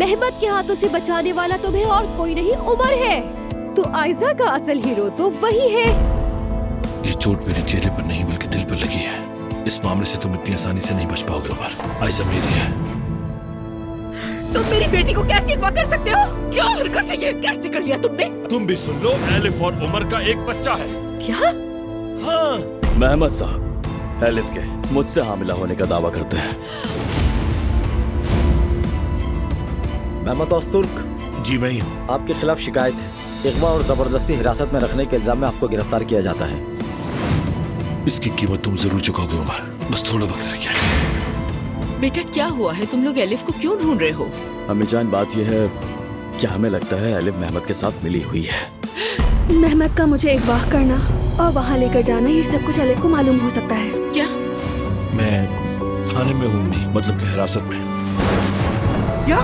Mehmed के हाथों से बचाने वाला तुम्हें और कोई नहीं उमर है। तो आयजा का असल हीरो तो वही है। ये चोट मेरे चेहरे पर नहीं बल्कि दिल पर लगी है। इस मामले से तुम इतनी आसानी से नहीं बच पाओगे उमर। आयजा मेरी है। तुम मेरी बेटी को कैसे अगवा कर सकते हो? क्या हरकत है ये? कैसे कर लिया तुमने? तुम भी सुन लो, एलिफ और उमर का एक बच्चा है। क्या? हाँ। मेहमद साहब एलिफ के मुझसे हामिला होने का दावा करते हैं। मेहमद तुर्क जी मैं ही हूँ। आपके खिलाफ शिकायत है। अगवा और जबरदस्ती हिरासत में रखने के इल्जाम में आपको गिरफ्तार किया जाता है। इसकी कीमत तुम जरूर चुकाओगे उमर, बस थोड़ा वक्त रह गया। बेटा क्या हुआ है? तुम लोग एलिफ को क्यों ढूंढ रहे हो? अम्मी जान बात यह है कि हमें लगता है एलिफ मेहमद के साथ मिली हुई है। मेहमद का मुझे अगवा करना और वहाँ लेकर जाना, ये सब कुछ एलिफ को मालूम हो सकता है। क्या? मैं थाने में हूँ, नहीं मतलब कि हिरासत में। क्या?